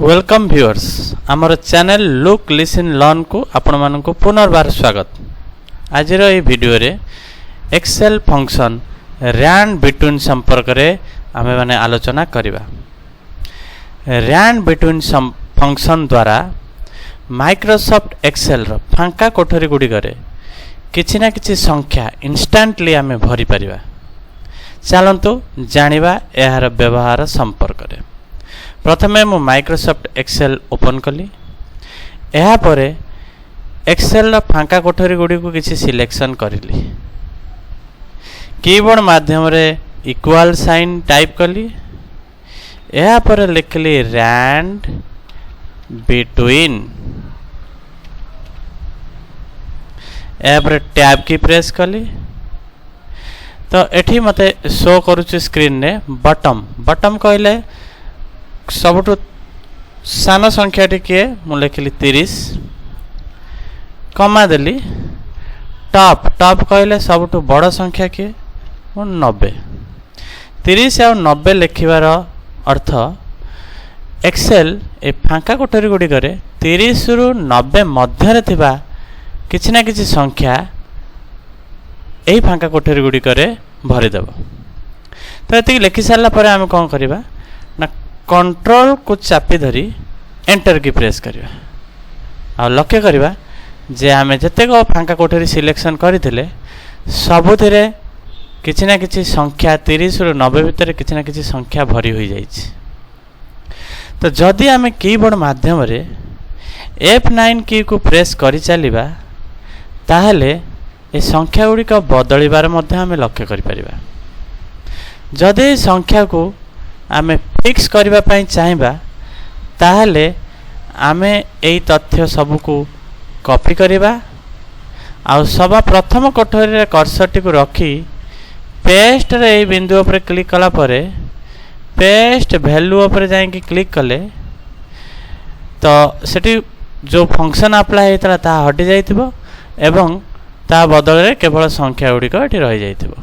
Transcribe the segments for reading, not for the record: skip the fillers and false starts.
Welcome viewers आमर channel look listen learn को आपण मानक पुनर्बार स्वागत। आज वीडियो रे एक्सेल फंक्शन रैंड बिटवीन संपर्क रे आमे माने आलोचना करिबा। रैंड बिटवीन फंक्शन द्वारा माइक्रोसॉफ्ट एक्सेल रो फांका कोठरी गुडी करे किछि ना किछि संख्या इंस्टेंटली आमे भरी परिबा। चलंतु जानिबा एहार व्यवहार संपर्क रे। प्रथमे मु माइक्रोसॉफ्ट एक्सेल ओपन कली। एहा परे एक्सेल फांका कोठरी गुडी को किछि सिलेक्शन करिली। कीबोर्ड माध्यम रे इक्वल साइन टाइप कली। एहा परे लिखली रैंड बिटवीन। एहा परे टैब की प्रेस कली तो एठी मते शो करूची स्क्रीन ने बटम कहले सबुठु सान संख्या टिके मु लिखली 30 कमा देली। टॉप कहले सबुठु बड़ संख्या के 90। 30 और 90 लिखिबार अर्थ एक्सेल ए फांका कोठरी गुडी करे 30 रु 90 मध्य रे थिबा किछि ना किछि संख्या एही फांका कोठरी गुडी करे भरि देबो। तो एति लिखि सारला परे हम कोन करिबा ना कंट्रोल को चापी धरी एंटर की प्रेस करिबा आ लक्ष्य करिबा जे आमे जतेक फांका कोठरी सिलेक्शन करिथिले सबुथिरे किछि ना किछि संख्या 30 रु 90 भितर किछि ना किछि संख्या भरी होई जाइछि। तो जदि आमे कीबोर्ड माध्यम रे F9 की को प्रेस करि चलिबा ताहले ए संख्या गुडी को बदलिबार मध्ये आमे लक्ष्य करि परिबा। जदि संख्या को आमे फिक्स करबा पई चाहिबा ताहले आमे एई तथ्य सब को कॉपी करिबा आ सबा प्रथम कोठरी रे कर्सर टी को रखी पेस्ट रे एई बिंदु ऊपर क्लिक कला परे पेस्ट वैल्यू ऊपर जाई कि क्लिक कले तो सेठी जो फंक्शन अप्लाई हेतला ता हटि जाइतिबो एवं ता बदल रे केवल संख्या गुडी को एठी रहि जाइतिबो।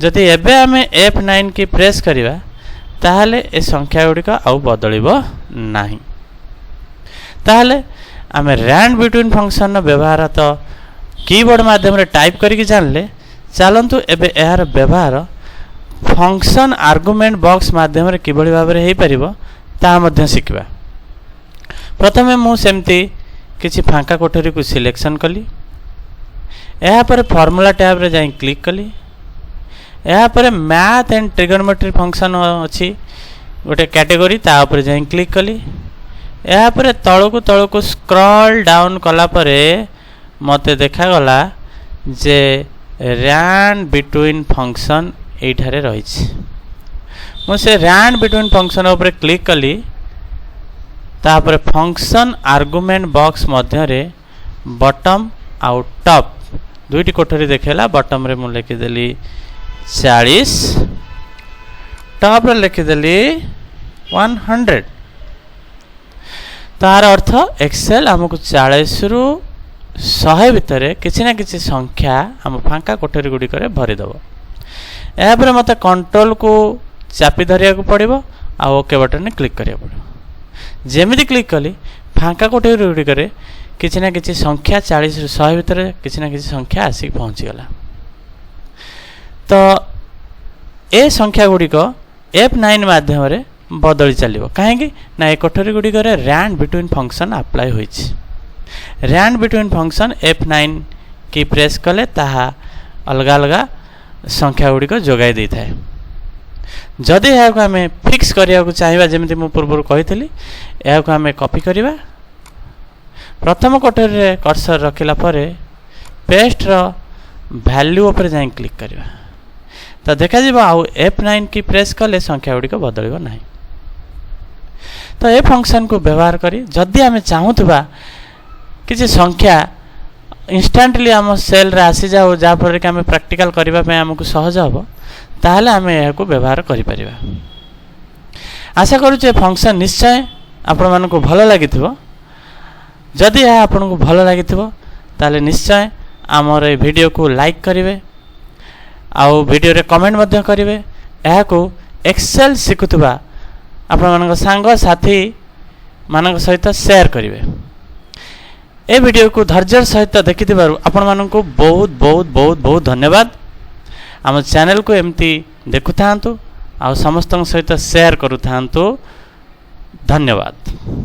जदि एबे आमे F9 की प्रेस करिबा ताहले ए संख्या गुडी का आउ बदलिबो नाही। ताहले आमे रैंड बिटवीन फंक्शन न व्यवहार तो कीबोर्ड माध्यम रे टाइप करिक जानले। चलंतु एबे एहार व्यवहार फंक्शन आर्गुमेंट बॉक्स माध्यम रे किबळी भाबरे हेई परिबो ता मध्ये सिखबा। प्रथमे मु सेमती किछि फांका कोठरी को सिलेक्शन कली। एहा पर फार्मूला टैब रे जाई क्लिक कली। यहाँ पर मैथ एंड ट्रिगोनोमेट्री फंक्शन अच्छी गोटे कैटेगरी ता ऊपर जाई क्लिक कली। यहाँ पर तळु को स्क्रॉल डाउन कला परे मते देखा गला जे रैंड बिटवीन फंक्शन एठारे रहिछि। मु से रैंड बिटवीन फंक्शन ऊपर क्लिक कली ता पर फंक्शन आर्गुमेंट बॉक्स मध्य रे बॉटम आउ टॉप दुईटी कोठरी देखेला। बॉटम रे मु लिखि देली 40 टॉप रे लिखिदेली 100। तार अर्थ एक्सेल हमको 40 रु 100 भितर किछि ना किछि संख्या हम फांका कोठरी गुडी करे भरि दबो। एहा पर मते कंट्रोल को चापी धरिया को पड़िबो आ ओके बटन ने क्लिक करिया पड़िबो। जेमिति क्लिक कली फांका कोठरी गुडी करे किछि ना किछि संख्या 40 रु 100 भितर किछि ना किछि संख्या आसी पहुंची गला। तो ए संख्या गुडी को F9 माध्यम रे बदली चलिबो काहेकि ना ए कोठरी गुडी करे रैंड बिटवीन फंक्शन अप्लाई होइछि। रैंड बिटवीन फंक्शन F9 की प्रेस कले ताहा अलग अलग संख्या गुडी को जोगाई दै थाए। जदि एहा को हमें फिक्स करिया को चाहिबा जेमिति मु पूर्व कहितली एहा को हमें कॉपी करिबा। प्रथम कोठरी रे कर्सर रखिला परे पेस्ट रो वैल्यू ऊपर जाई क्लिक करिबा तो देखा जीव आउ F9 की प्रेस कले संख्या गुडी को बदलिबो नाही। तो ए फंक्शन को व्यवहार करी जदि आमे चाहुतबा किछि संख्या इंस्टेंटली हम सेल रे आसी जाउ जा पर कि आमे प्रैक्टिकल करिबा पे हमकु सहज हबो ताहले आमे एहा को व्यवहार करि परिबा। आशा करू जे फंक्शन निश्चय आपण मानन को भलो लागिथिबो। जदि एहा आपण को भलो लागिथिबो ताहले निश्चय हमर ए वीडियो को लाइक करिवे आउ वीडियो रे कमेंट मध्य करेंगे। एक्सेल शिखुवा आपण मान सांग साथी मान सहित शेयर करेंगे। ए वीडियो को धैर्य सहित देखि आपण मानक बहुत बहुत बहुत बहुत धन्यवाद। आम चैनल को एमती देखु था आ समस्त सहित शेयर करू था। धन्यवाद।